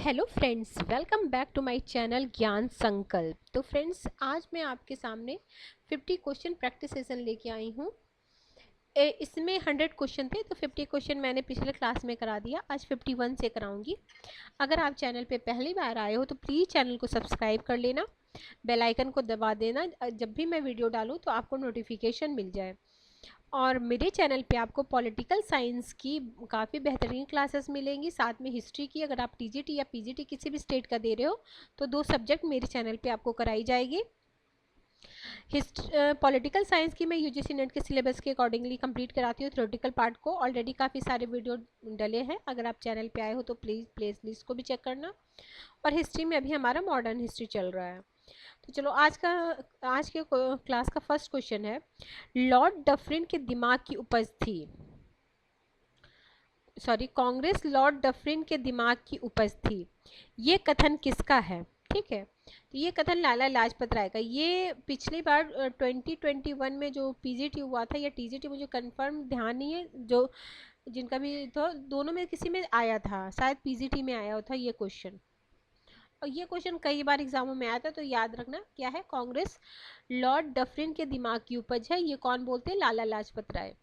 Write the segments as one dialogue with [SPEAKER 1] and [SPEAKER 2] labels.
[SPEAKER 1] Hello friends, welcome back to my channel Gyan Sankalp. तो friends, आज मैं आपके सामने 50 क्वेश्चन प्रैक्टिस सेशन लेके आई हूँ। इसमें 100 क्वेश्चन थे, तो 50 क्वेश्चन मैंने पिछले क्लास में करा दिया। आज 51 से कराऊंगी। अगर आप चैनल पे पहली बार आए हो तो प्लीज़ चैनल को सब्सक्राइब कर लेना, बेल आइकन को दबा देना, जब भी मैं वीडियो डालूँ तो आपको नोटिफिकेशन मिल जाए। और मेरे चैनल पे आपको पॉलिटिकल साइंस की काफ़ी बेहतरीन क्लासेस मिलेंगी, साथ में हिस्ट्री की। अगर आप टीजीटी या पीजीटी किसी भी स्टेट का दे रहे हो तो 2 सब्जेक्ट मेरे चैनल पे आपको कराई जाएगी। पॉलिटिकल साइंस की मैं यूजीसी नेट के सिलेबस के अकॉर्डिंगली कंप्लीट कराती हूँ। थ्योरेटिकल पार्ट को ऑलरेडी काफ़ी सारे वीडियो डले हैं, अगर आप चैनल पे आए हो तो प्लीज़ प्लेलिस्ट को भी चेक करना। और हिस्ट्री में अभी हमारा मॉडर्न हिस्ट्री चल रहा है। तो चलो, आज के क्लास का फर्स्ट क्वेश्चन है, लॉर्ड डफरिन के दिमाग की उपज थी। कांग्रेस लॉर्ड डफरिन के दिमाग की उपज थी, ये कथन किसका है? ठीक है, तो ये कथन लाला लाजपत राय का। ये पिछली बार 2021 में जो पीजीटी हुआ था या टीजीटी, मुझे कंफर्म ध्यान नहीं है, जो जिनका भी तो दोनों में किसी में आया था, शायद पीजीटी में आया था ये क्वेश्चन। और ये क्वेश्चन कई बार एग्जामों में आया था, तो याद रखना क्या है। कांग्रेस लॉर्ड डफरिन के दिमाग की उपज है, ये कौन बोलते हैं? लाला लाजपत राय।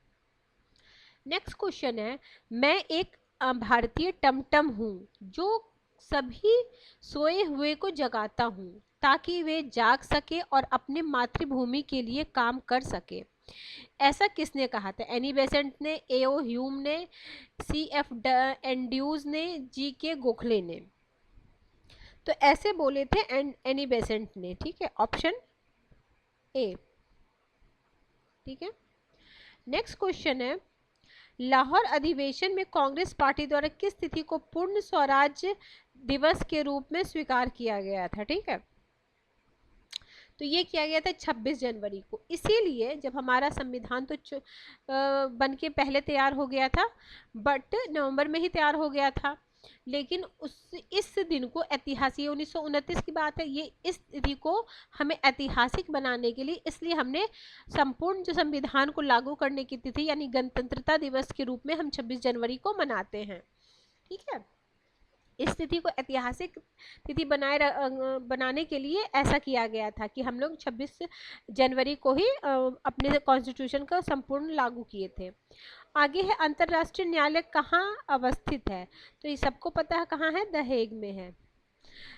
[SPEAKER 1] नेक्स्ट क्वेश्चन है, मैं एक भारतीय टमटम हूँ जो सभी सोए हुए को जगाता हूँ ताकि वे जाग सके और अपने मातृभूमि के लिए काम कर सके। ऐसा किसने कहा था? एनी बेसेंट ने, एओ ह्यूम ने, सीएफ एंड्यूज ने, जीके गोखले ने। तो ऐसे बोले थे एनी बेसेंट ने। ठीक है, ऑप्शन ए। ठीक है, नेक्स्ट क्वेश्चन है, लाहौर अधिवेशन में कांग्रेस पार्टी द्वारा किस तिथि को पूर्ण स्वराज्य दिवस के रूप में स्वीकार किया गया था? ठीक है, तो ये किया गया था 26 जनवरी को। इसीलिए जब हमारा संविधान तो बन के पहले तैयार हो गया था, बट नवंबर में ही तैयार हो गया था, लेकिन इस दिन को ऐतिहासिक, 1929 की बात है ये, इस तिथि को हमें ऐतिहासिक बनाने के लिए, इसलिए हमने संपूर्ण जो संविधान को लागू करने की तिथि यानी गणतंत्रता दिवस के रूप में हम 26 जनवरी को मनाते हैं। ठीक है, इस तिथि को ऐतिहासिक तिथि बनाने के लिए ऐसा किया गया था कि हम लोग 26 जनवरी को ही अपने कॉन्स्टिट्यूशन का संपूर्ण लागू किए थे। आगे है, अंतर्राष्ट्रीय न्यायालय कहाँ अवस्थित है? तो ये सबको पता है कहाँ है, द हेग में है।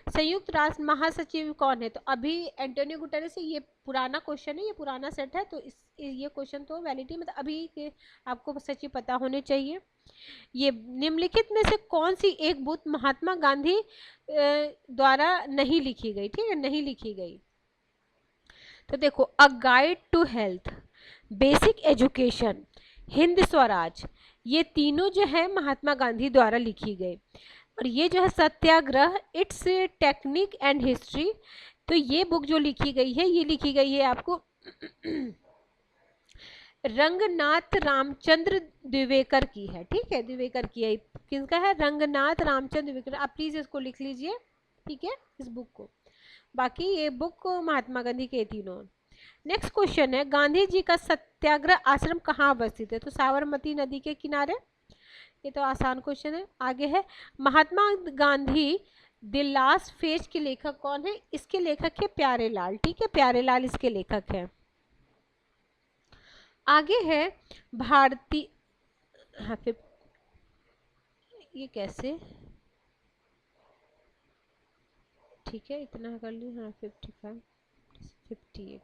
[SPEAKER 1] संयुक्त राष्ट्र महासचिव कौन है? तो अभी एंटोनियो गुटेरेस है। ये पुराना क्वेश्चन है, ये पुराना सेट है, तो ये क्वेश्चन तो वैलिडिटी मतलब अभी के आपको सचिव पता होने चाहिए। ये निम्नलिखित में से कौन सी एक बुक महात्मा गांधी द्वारा नहीं लिखी गई? ठीक है, नहीं लिखी गई। तो देखो, a guide to health, basic education, Hind Swaraj, ये तीनों जो है महात्मा गांधी द्वारा लिखी गई। और ये जो है सत्याग्रह, इट्स टेक्निक एंड हिस्ट्री, तो ये बुक जो लिखी गई है, ये लिखी गई है आपको रंगनाथ रामचंद्र द्विवेकर की है। ठीक है, द्विवेकर की है। किसका है? रंगनाथ रामचंद्र द्विवेकर। आप प्लीज इसको लिख लीजिए, ठीक है, इस बुक को। बाकी ये बुक महात्मा गांधी के तीनों। नेक्स्ट क्वेश्चन है, गांधी जी का सत्याग्रह आश्रम कहाँ अवस्थित है? तो साबरमती नदी के किनारे। ये तो आसान क्वेश्चन है। आगे है, Mahatma Gandhi the last phase के लेखक कौन है? इसके लेखक है प्यारेलाल। ठीक है, प्यारेलाल इसके लेखक है। आगे है भारतीय, हाँ फिर ये कैसे, ठीक है इतना कर ली, हाँ 55 58।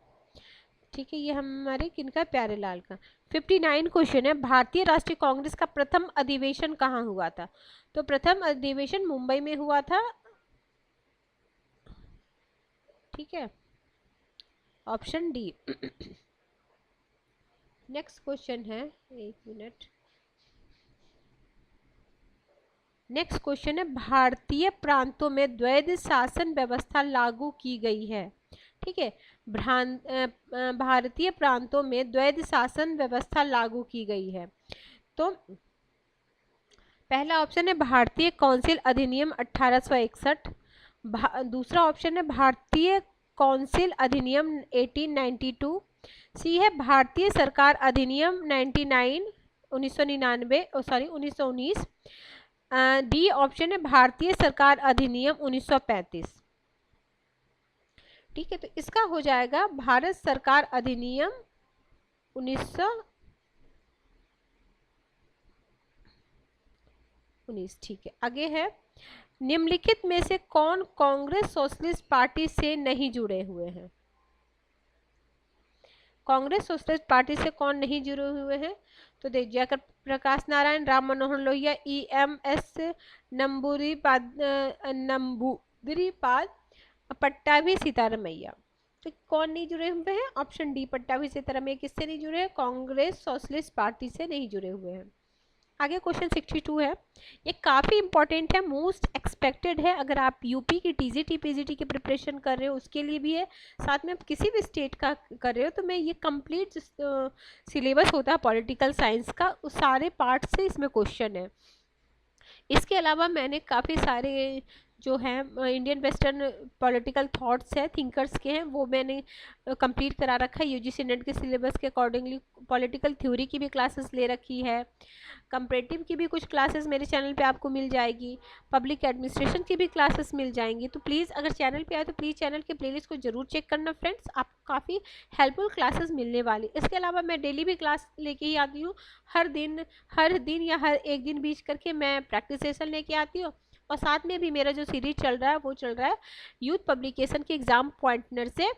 [SPEAKER 1] ठीक है, ये हमारे किनका? प्यारेलाल का। 59 क्वेश्चन है, भारतीय राष्ट्रीय कांग्रेस का प्रथम अधिवेशन कहाँ हुआ था? तो प्रथम अधिवेशन मुंबई में हुआ था। ठीक है, ऑप्शन डी। नेक्स्ट क्वेश्चन है, एक मिनट। नेक्स्ट क्वेश्चन है, भारतीय प्रांतों में द्वैध शासन व्यवस्था लागू की गई है। ठीक है, भारतीय प्रांतों में द्वैध शासन व्यवस्था लागू की गई है। तो पहला ऑप्शन है भारतीय काउंसिल अधिनियम 1861। दूसरा ऑप्शन है भारतीय काउंसिल अधिनियम 1892। सी है भारतीय सरकार अधिनियम 1919। डी ऑप्शन है भारतीय सरकार अधिनियम 1935। ठीक है, तो इसका हो जाएगा भारत सरकार अधिनियम 1919। ठीक है, आगे है, निम्नलिखित में से कौन कांग्रेस सोशलिस्ट पार्टी से नहीं जुड़े हुए हैं? कांग्रेस सोशलिस्ट पार्टी से कौन नहीं जुड़े हुए हैं? तो देख, जयकर प्रकाश नारायण, राम मनोहर लोहिया, EMS नंबूदिरीपाल, पट्टाभी सीतारमैया। तो कौन नहीं जुड़े हुए हैं? ऑप्शन डी, पट्टाभी सीतारमैया किससे नहीं जुड़े हैं? कांग्रेस सोशलिस्ट पार्टी से नहीं जुड़े हुए हैं। आगे क्वेश्चन 62 है, ये काफ़ी इंपॉर्टेंट है, मोस्ट एक्सपेक्टेड है। अगर आप यूपी की TGT PGT की प्रिपरेशन कर रहे हो उसके लिए भी है, साथ में आप किसी भी स्टेट का कर रहे हो, तो मैं ये कंप्लीट सिलेबस होता है पॉलिटिकल साइंस का, उस सारे पार्ट से इसमें क्वेश्चन है। इसके अलावा मैंने काफ़ी सारे जो हैं इंडियन वेस्टर्न पॉलिटिकल थॉट्स है, थिंकर्स के हैं, वो मैंने कंप्लीट करा रखा है UGC नेट के सिलेबस के अकॉर्डिंगली। पॉलिटिकल थ्योरी की भी क्लासेस ले रखी है, कंपैरेटिव की भी कुछ क्लासेस मेरे चैनल पे आपको मिल जाएगी, पब्लिक एडमिनिस्ट्रेशन की भी क्लासेस मिल जाएंगी। तो प्लीज़ अगर चैनल पे आए तो प्लीज़ चैनल के प्लेलिस्ट को जरूर चेक करना फ्रेंड्स, आपको काफ़ी हेल्पफुल क्लासेस मिलने वाली। इसके अलावा मैं डेली भी क्लास लेके ही आती हूँ, हर दिन या हर एक दिन बीच करके मैं प्रैक्टिस सेशन लेके आती हूँ। और साथ में भी मेरा जो सीरीज चल रहा है वो चल रहा है यूथ पब्लिकेशन के एग्जाम पॉइंटनर से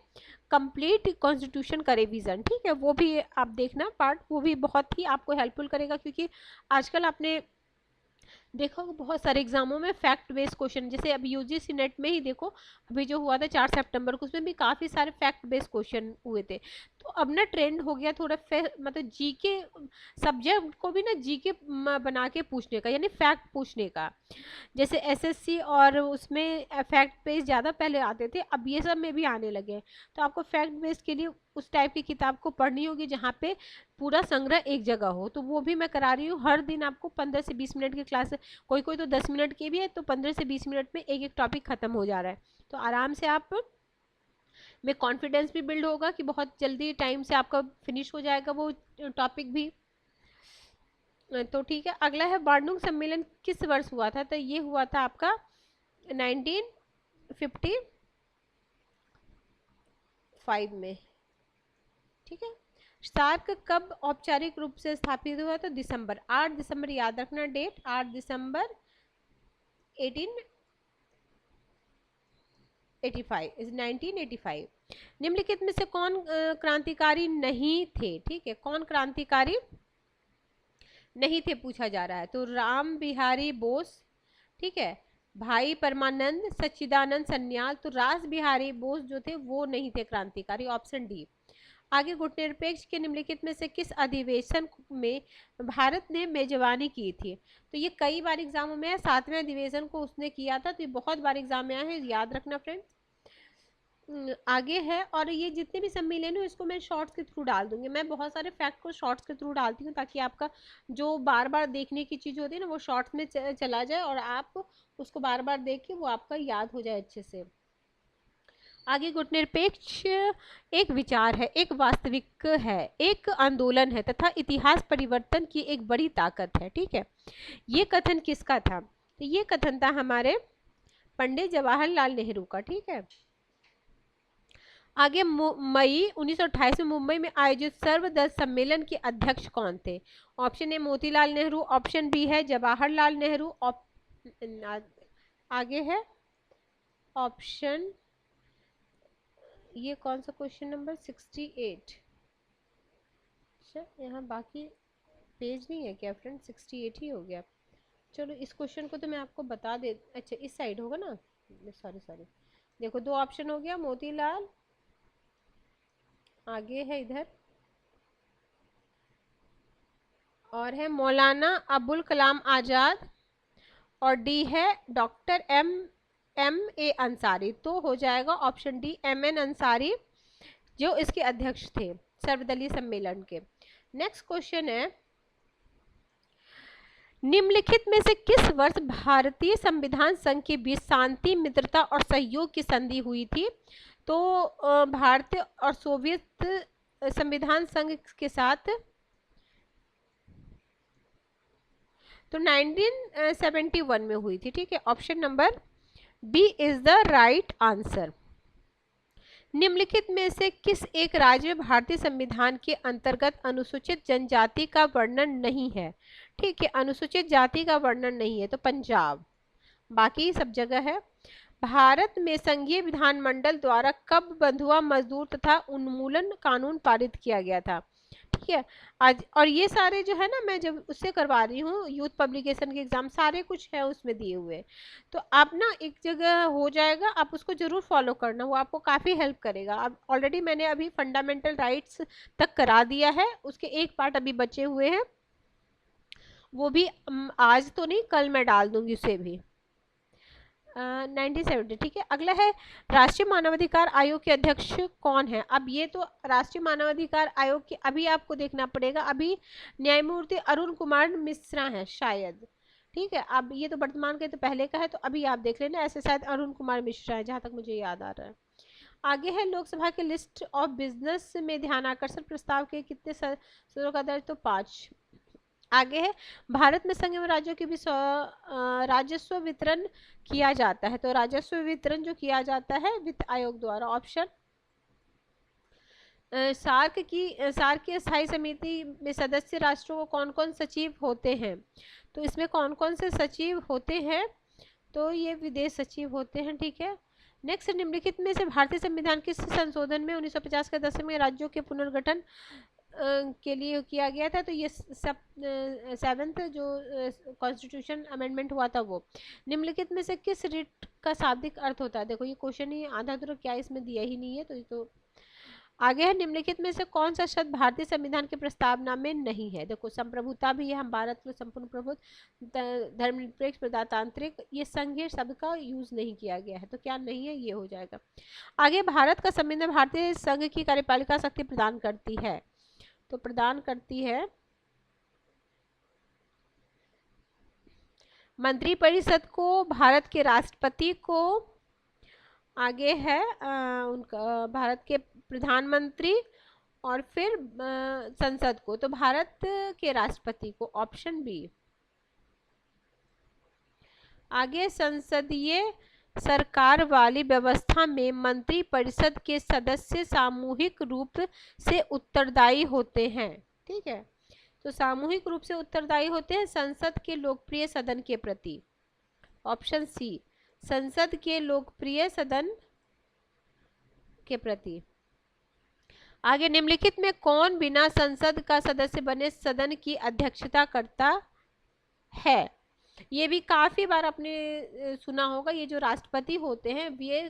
[SPEAKER 1] कंप्लीट कॉन्स्टिट्यूशन का रिवीजन। ठीक है, वो भी आप देखना पार्ट, वो भी बहुत ही आपको हेल्पफुल करेगा, क्योंकि आजकल आपने देखो बहुत सारे एग्जामों में फैक्ट बेस्ड क्वेश्चन, जैसे अभी UGC नेट में ही देखो अभी जो हुआ था 4 सितंबर को, उसमें भी काफ़ी सारे फैक्ट बेस्ड क्वेश्चन हुए थे। तो अब ना ट्रेंड हो गया थोड़ा मतलब जीके सब्जेक्ट को भी ना जीके बना के पूछने का, यानी फैक्ट पूछने का। जैसे SSC और उसमें फैक्ट बेस्ड ज़्यादा पहले आते थे, अब ये सब में भी आने लगे हैं। तो आपको फैक्ट बेस्ड के लिए उस टाइप की किताब को पढ़नी होगी जहाँ पे पूरा संग्रह एक जगह हो, तो वो भी मैं करा रही हूँ। हर दिन आपको 15 से 20 मिनट की क्लास, कोई कोई तो 10 मिनट की भी है, तो 15 से 20 मिनट में एक एक टॉपिक खत्म हो जा रहा है। तो आराम से आप में कॉन्फिडेंस भी बिल्ड होगा कि बहुत जल्दी टाइम से आपका फिनिश हो जाएगा वो टॉपिक भी। तो ठीक है, अगला है बार्डुंग सम्मेलन किस वर्ष हुआ था? तो ये हुआ था आपका 1955 में। ठीक है, सार्क कब औपचारिक रूप से स्थापित हुआ? तो दिसंबर, 8 दिसंबर, याद रखना डेट, 8 दिसंबर 1985। निम्नलिखित में से कौन क्रांतिकारी नहीं थे? ठीक है, कौन क्रांतिकारी नहीं थे पूछा जा रहा है। तो राम बिहारी बोस, ठीक है, भाई परमानंद, सच्चिदानंद सन्याल। तो रास बिहारी बोस जो थे वो नहीं थे क्रांतिकारी, ऑप्शन डी। आगे, गुटनिरपेक्ष के निम्नलिखित में से किस अधिवेशन में भारत ने मेजबानी की थी? तो ये कई बार एग्जामों में है, 7वें अधिवेशन को उसने किया था, तो ये बहुत बार एग्जाम में आया है, याद रखना फ्रेंड्स। आगे है, और ये जितने भी सम्मेलन है इसको मैं शॉर्ट्स के थ्रू डाल दूंगी। मैं बहुत सारे फैक्ट को शॉर्ट्स के थ्रू डालती हूँ ताकि आपका जो बार बार देखने की चीज़ होती है ना वो शॉर्ट्स में चला जाए और आप उसको बार बार देख के वो आपका याद हो जाए अच्छे से। आगे, गुटनिरपेक्ष एक विचार है, एक वास्तविक है, एक आंदोलन है तथा इतिहास परिवर्तन की एक बड़ी ताकत है। ठीक है, ये कथन किसका था? तो ये कथन था हमारे पंडित जवाहरलाल नेहरू का। ठीक है, आगे, मई 1928 में मुंबई में आयोजित सर्वदल सम्मेलन के अध्यक्ष कौन थे? Option A Motilal Nehru, option B है जवाहरलाल नेहरू, आगे है ऑप्शन, ये कौन सा क्वेश्चन नंबर 68? अच्छा, यहाँ बाकी पेज नहीं है क्या फ्रेंड? 68 ही हो गया। चलो इस क्वेश्चन को तो मैं आपको बता दे, अच्छा इस साइड होगा ना, सॉरी देखो, दो ऑप्शन हो गया, मोतीलाल, आगे है इधर, और है मौलाना अबुल कलाम आज़ाद, और डी है डॉक्टर एम ए अंसारी। तो हो जाएगा ऑप्शन डी, MN अंसारी, जो इसके अध्यक्ष थे सर्वदलीय सम्मेलन के। नेक्स्ट क्वेश्चन है, निम्नलिखित में से किस वर्ष भारतीय संविधान संघ के बीच शांति, मित्रता और सहयोग की संधि हुई थी? तो भारतीय और सोवियत संविधान संघ के साथ तो 1971 में हुई थी, ठीक है। Option number B is the right answer. निम्नलिखित में से किस एक राज्य में भारतीय संविधान के अंतर्गत अनुसूचित जनजाति का वर्णन नहीं है? ठीक है, अनुसूचित जाति का वर्णन नहीं है तो पंजाब, बाकी सब जगह है। भारत में संघीय विधानमंडल द्वारा कब बंधुआ मजदूर तथा उन्मूलन कानून पारित किया गया था? ठीक है, आज और ये सारे जो है ना, मैं जब उससे करवा रही हूँ यूथ पब्लिकेशन के एग्जाम, सारे कुछ है उसमें दिए हुए, तो आप ना एक जगह हो जाएगा, आप उसको जरूर फॉलो करना, वो आपको काफ़ी हेल्प करेगा। अब ऑलरेडी मैंने अभी फंडामेंटल राइट्स तक करा दिया है, उसके एक पार्ट अभी बचे हुए हैं, वो भी आज तो नहीं, कल मैं डाल दूंगी उसे भी। 1970, ठीक है। अगला है राष्ट्रीय मानवाधिकार आयोग के अध्यक्ष कौन है? अब ये तो राष्ट्रीय मानवाधिकार आयोग के अभी आपको देखना पड़ेगा, अभी न्यायमूर्ति अरुण कुमार मिश्रा हैं शायद, ठीक है। अब ये तो वर्तमान के तो पहले का है, तो अभी आप देख लेना, ऐसे शायद अरुण कुमार मिश्रा है जहां तक मुझे याद आ रहा है। आगे है लोकसभा के लिस्ट ऑफ बिजनेस में ध्यानाकर्षण प्रस्ताव के कितने सदस्यों का दर्ज? तो 5। आगे है भारत में संघ एवं राज्यों के बीच राजस्व वितरण किया जाता है, तो राजस्व वितरण जो किया जाता है वित्त आयोग द्वारा। ऑप्शन सार्क की स्थायी समिति में सदस्य राष्ट्रों को कौन कौन सचिव होते हैं? तो इसमें कौन कौन से सचिव होते हैं? तो ये विदेश सचिव होते हैं, ठीक है। नेक्स्ट, निम्नलिखित में से भारतीय संविधान किस संशोधन में 1950 के दशक में राज्यों के पुनर्गठन के लिए किया गया था? तो ये सब 7th जो कॉन्स्टिट्यूशन अमेंडमेंट हुआ था वो। निम्नलिखित में से किस रिट का शाब्दिक अर्थ होता है? देखो ये क्वेश्चन ही आधा अधूरा क्या इसमें दिया ही नहीं है, तो ये तो आगे है निम्नलिखित में से कौन सा शब्द भारतीय संविधान की प्रस्तावना में नहीं है? देखो संप्रभुता भी है, हम भारत में संपूर्ण प्रभुत्व, धर्मनिरपेक्ष, प्रजातांत्रिक, ये संघीय शब्द का यूज नहीं किया गया है, तो क्या नहीं है, ये हो जाएगा। आगे भारत का संविधान भारतीय संघ की कार्यपालिका शक्ति प्रदान करती है, तो प्रदान करती है मंत्रिपरिषद को, भारत के राष्ट्रपति को, आगे है उनका भारत के प्रधानमंत्री, और फिर संसद को, तो भारत के राष्ट्रपति को, ऑप्शन बी। आगे संसदीय सरकार वाली व्यवस्था में मंत्रिपरिषद के सदस्य सामूहिक रूप से उत्तरदायी होते हैं, ठीक है। तो सामूहिक रूप से उत्तरदायी होते हैं संसद के लोकप्रिय सदन के प्रति। ऑप्शन सी, संसद के लोकप्रिय सदन के प्रति। आगे निम्नलिखित में कौन बिना संसद का सदस्य बने सदन की अध्यक्षता करता है? ये भी काफी बार आपने सुना होगा, ये जो राष्ट्रपति होते हैं ये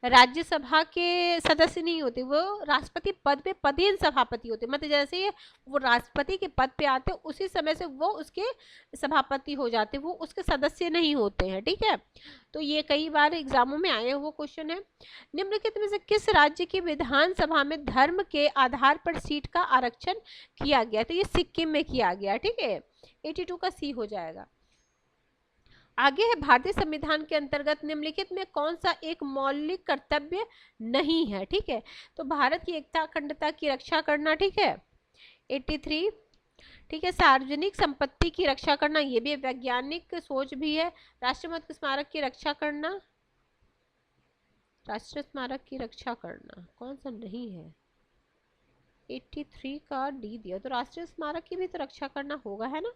[SPEAKER 1] राज्यसभा के सदस्य नहीं होते, वो राष्ट्रपति पद पे पदेन सभापति होते, मतलब जैसे वो राष्ट्रपति के पद पे आते उसी समय से वो उसके सभापति हो जाते, वो उसके सदस्य नहीं होते हैं, ठीक है। तो ये कई बार एग्जामों में आए हुए क्वेश्चन है। निम्नलिखित में से किस राज्य की विधानसभा में धर्म के आधार पर सीट का आरक्षण किया गया? तो ये सिक्किम में किया गया, ठीक है। 82 का सी हो जाएगा। आगे है भारतीय संविधान के अंतर्गत निम्नलिखित में कौन सा एक मौलिक कर्तव्य नहीं है? ठीक है, तो भारत की एकता अखंडता की रक्षा करना, ठीक है, 83। ठीक है, सार्वजनिक संपत्ति की रक्षा करना, ये भी वैज्ञानिक सोच भी है। राष्ट्रमत स्मारक की रक्षा करना, राष्ट्रीय स्मारक की रक्षा करना कौन सा नहीं है? 83 का डी दिया, तो राष्ट्रीय स्मारक की भी तो रक्षा करना होगा, है ना।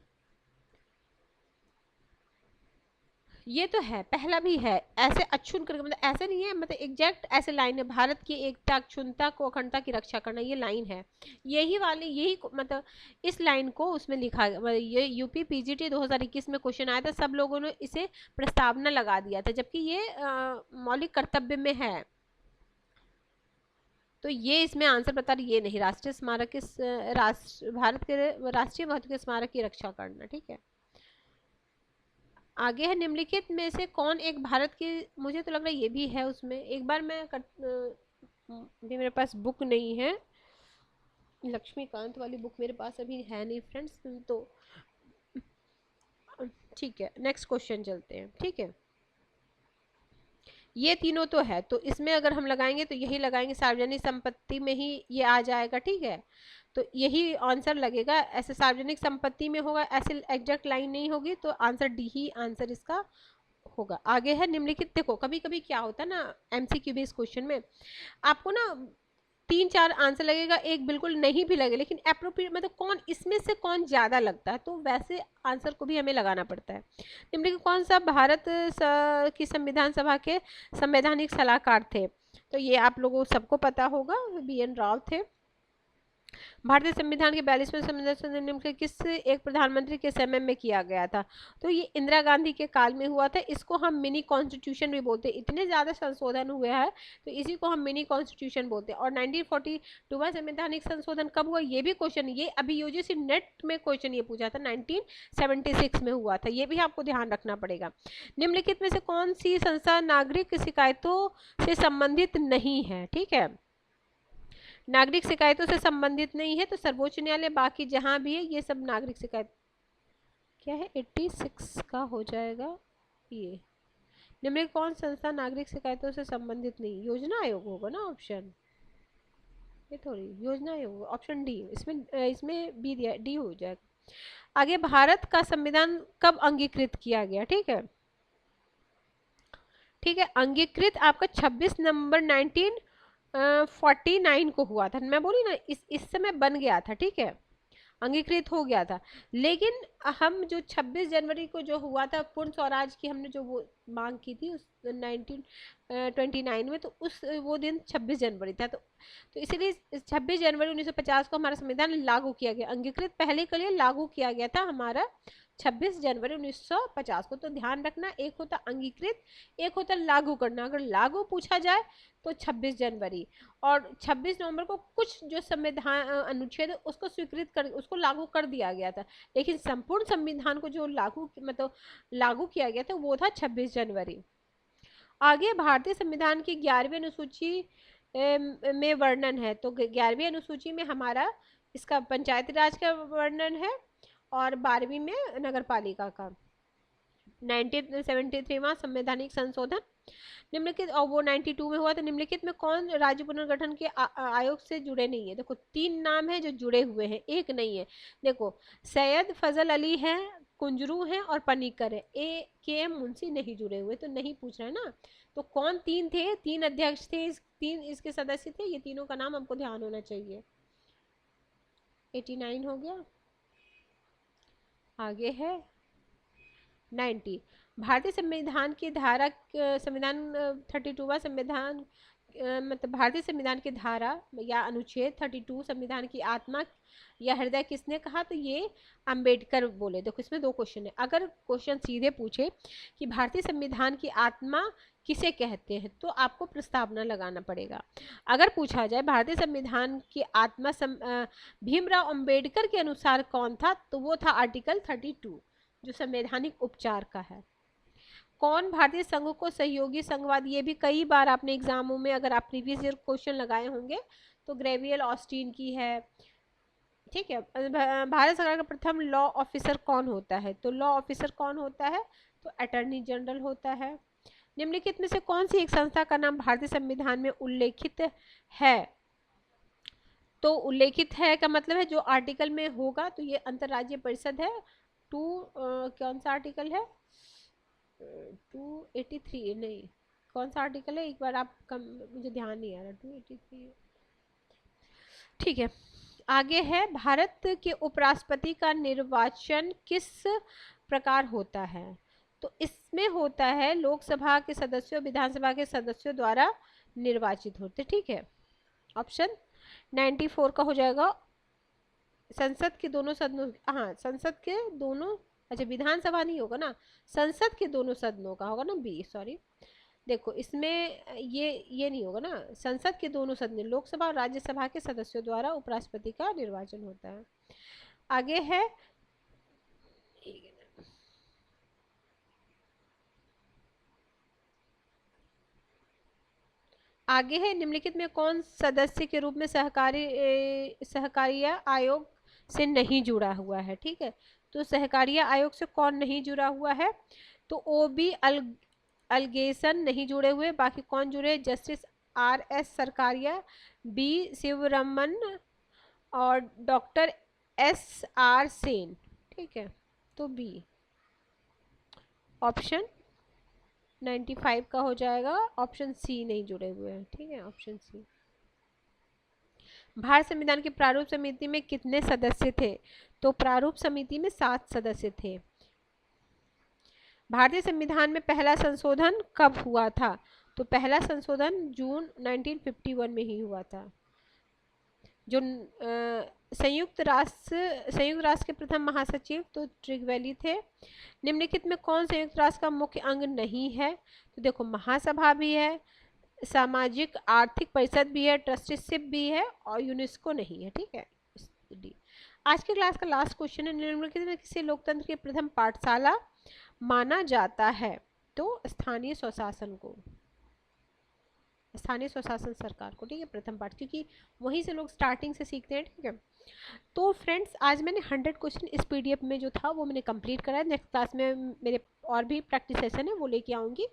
[SPEAKER 1] ये तो है, पहला भी है, ऐसे अक्षुण करके, मतलब ऐसे नहीं है, मतलब एग्जैक्ट ऐसे लाइन है, भारत की एकता अक्षुणता को अखंडता की रक्षा करना, ये लाइन है, यही वाली, यही मतलब इस लाइन को उसमें लिखा गया। ये यूपी पीजीटी 2021 में क्वेश्चन आया था, सब लोगों ने इसे प्रस्तावना लगा दिया था, जबकि ये मौलिक कर्तव्य में है, तो ये इसमें आंसर बता रही, ये नहीं, राष्ट्रीय स्मारक के भारत के राष्ट्रीय महत्व के स्मारक की रक्षा करना, ठीक है। आगे है निम्नलिखित में से कौन एक भारत की, मुझे तो लग रहा है ये भी है उसमें, एक बार मैं भी मेरे पास बुक नहीं है, लक्ष्मीकांत वाली बुक मेरे पास अभी है नहीं फ्रेंड्स, तो ठीक है नेक्स्ट क्वेश्चन चलते हैं, ठीक है। ये तीनों तो है, तो इसमें अगर हम लगाएंगे तो यही लगाएंगे, सार्वजनिक संपत्ति में ही ये आ जाएगा, ठीक है। तो यही आंसर लगेगा, ऐसे सार्वजनिक संपत्ति में होगा, ऐसे एग्जैक्ट लाइन नहीं होगी, तो आंसर डी ही आंसर इसका होगा। आगे है निम्नलिखित, देखो कभी कभी क्या होता है ना एमसीक्यू बेस्ड क्वेश्चन में, आपको ना 3-4 आंसर लगेगा, एक बिल्कुल नहीं भी लगे, लेकिन अप्रोप्रिएट मतलब कौन इसमें से कौन ज़्यादा लगता है, तो वैसे आंसर को भी हमें लगाना पड़ता है। निम्नलिखित कौन सा भारत की संविधान सभा के संवैधानिक सलाहकार थे, तो ये आप लोगों को सबको पता होगा, BN राव थे। भारतीय संविधान के 42वें संशोधन निम्नलिखित किस एक प्रधानमंत्री के समय में किया गया था, तो ये इंदिरा गांधी के काल में हुआ था। इसको हम मिनी कॉन्स्टिट्यूशन भी बोलते हैं, इतने ज़्यादा संशोधन हुए हैं तो इसी को हम मिनी कॉन्स्टिट्यूशन बोलते हैं। और 1942वां संवैधानिक संशोधन कब हुआ, ये भी क्वेश्चन, ये अभी यूजीसी नेट में क्वेश्चन ये पूछा था, 1976 में हुआ था, ये भी आपको ध्यान रखना पड़ेगा। निम्नलिखित में से कौन सी संस्था नागरिक शिकायतों से संबंधित नहीं है, ठीक है, नागरिक शिकायतों से संबंधित नहीं है, तो सर्वोच्च न्यायालय, बाकी जहां भी है ये सब नागरिक शिकायत, क्या है 86 का हो जाएगा ये। निम्नलिखित कौन संस्था नागरिक शिकायतों से संबंधित नहीं, योजना आयोग होगा ना ऑप्शन, ये थोड़ी योजना आयोग, ऑप्शन डी, इसमें बी दिया, डी हो जाएगा। आगे, भारत का संविधान कब अंगीकृत किया गया, ठीक है, ठीक है, अंगीकृत आपका 26 नवंबर 1949 को हुआ था, मैं बोली ना इस समय बन गया था, ठीक है, अंगीकृत हो गया था। लेकिन हम जो 26 जनवरी को जो हुआ था पूर्ण स्वराज की हमने जो वो मांग की थी उस 1929 में, तो उस वो दिन 26 जनवरी था, तो इसीलिए 26 जनवरी 1950 को हमारा संविधान लागू किया गया, अंगीकृत पहले के लिए लागू किया गया था हमारा 26 जनवरी 1950 को। तो ध्यान रखना, एक होता अंगीकृत, एक होता लागू करना। अगर लागू पूछा जाए तो 26 जनवरी, और 26 नवंबर को कुछ जो संविधान अनुच्छेद उसको स्वीकृत कर, उसको लागू कर दिया गया था, लेकिन संपूर्ण संविधान को जो लागू किया गया था वो था 26 जनवरी। आगे, भारतीय संविधान की 11वीं अनुसूची में वर्णन है, तो 11वीं अनुसूची में हमारा इसका पंचायती राज का वर्णन है, और 12वीं में नगर पालिका का। 1973वां संवैधानिक संशोधन निम्नलिखित, और वो 92 में हुआ था। निम्नलिखित में कौन राज्य पुनर्गठन के आयोग से जुड़े नहीं है, देखो 3 नाम है जो जुड़े हुए हैं, एक नहीं है। देखो सैयद फजल अली है, कुंजरू है और पनीकर है, KM मुंशी नहीं जुड़े हुए, तो नहीं पूछ रहा है ना। तो कौन 3 थे, 3 अध्यक्ष थे, 3 इसके सदस्य थे, ये तीनों का नाम हमको ध्यान होना चाहिए। 89 हो गया। आगे है 90, भारतीय संविधान की धारा, संविधान 32वां संविधान, मतलब भारतीय संविधान की धारा या अनुच्छेद 32 संविधान की आत्मा या हृदय किसने कहा, तो ये अंबेडकर बोले। देखो इसमें 2 क्वेश्चन है, अगर क्वेश्चन सीधे पूछे कि भारतीय संविधान की आत्मा किसे कहते हैं, तो आपको प्रस्तावना लगाना पड़ेगा। अगर पूछा जाए भारतीय संविधान की आत्मा भीमराव अंबेडकर के अनुसार कौन था, तो वो था आर्टिकल 32 जो संवैधानिक उपचार का है। कौन भारतीय संघ को सहयोगी संघवाद, ये भी कई बार आपने एग्जामों में अगर आप प्रीवियस ईयर क्वेश्चन लगाए होंगे, तो ग्रेवियल ऑस्टीन की है, ठीक है। भारत सरकार का प्रथम लॉ ऑफिसर कौन होता है, तो लॉ ऑफिसर कौन होता है, तो अटॉर्नी जनरल होता है। निम्नलिखित में से कौन सी एक संस्था का नाम भारतीय संविधान में उल्लेखित है, तो उल्लेखित है का मतलब है जो आर्टिकल में होगा, तो ये अंतर्राज्यीय परिषद है। कौन सा आर्टिकल है, 283 नहीं, कौन सा आर्टिकल है, एक बार आप मुझे ध्यान नहीं आ रहा, 283, ठीक है। आगे है, भारत के उपराष्ट्रपति का निर्वाचन किस प्रकार होता है, तो इसमें होता है लोकसभा के सदस्यों, विधानसभा के सदस्यों द्वारा निर्वाचित होते, ठीक है। ऑप्शन 94 का हो जाएगा, संसद के दोनों सदनों, हाँ संसद के दोनों, अच्छा विधानसभा नहीं होगा ना, संसद के दोनों सदनों का होगा ना, बी सॉरी। देखो इसमें ये नहीं होगा ना, संसद के दोनों सदन, लोकसभा और राज्यसभा के सदस्यों द्वारा उपराष्ट्रपति का निर्वाचन होता है। आगे है, आगे है निम्नलिखित में कौन सदस्य के रूप में सहकारिता आयोग से नहीं जुड़ा हुआ है, ठीक है। तो सहकारिता आयोग से कौन नहीं जुड़ा हुआ है, तो अलगेसन नहीं जुड़े हुए, बाकी कौन जुड़े? Justice RS Sarkaria, B Sivaraman और डॉक्टर SR सेन। ठीक है, तो बी ऑप्शन 95 का हो जाएगा। ऑप्शन सी नहीं जुड़े हुए हैं। ठीक है, ऑप्शन सी। भारत संविधान की प्रारूप समिति में कितने सदस्य थे? तो प्रारूप समिति में 7 सदस्य थे। भारतीय संविधान में पहला संशोधन कब हुआ था? तो पहला संशोधन जून 1951 में ही हुआ था। जो संयुक्त राष्ट्र के प्रथम महासचिव तो ट्रिगवैली थे। निम्नलिखित में कौन संयुक्त राष्ट्र का मुख्य अंग नहीं है? तो देखो, महासभा भी है, सामाजिक आर्थिक परिषद भी है, ट्रस्टीशिप भी है और यूनेस्को नहीं है। ठीक है, डी। आज की क्लास का लास्ट क्वेश्चन है, निम्नलिखित में किसे लोकतंत्र की प्रथम पाठशाला माना जाता है? तो स्थानीय स्वशासन को, स्थानीय स्वशासन सरकार को। ठीक है, प्रथम पाठ, क्योंकि वहीं से लोग स्टार्टिंग से सीखते हैं। ठीक है, तो फ्रेंड्स आज मैंने 100 क्वेश्चन इस PDF में जो था वो मैंने कंप्लीट करा है। नेक्स्ट क्लास में मेरे और भी प्रैक्टिस सेशन है वो लेके आऊँगी।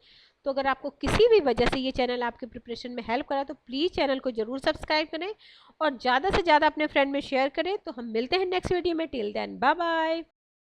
[SPEAKER 1] तो अगर आपको किसी भी वजह से ये चैनल आपके प्रिपरेशन में हेल्प करा तो प्लीज़ चैनल को जरूर सब्सक्राइब करें और ज़्यादा से ज़्यादा अपने फ्रेंड में शेयर करें। तो हम मिलते हैं नेक्स्ट वीडियो में। Till then bye bye.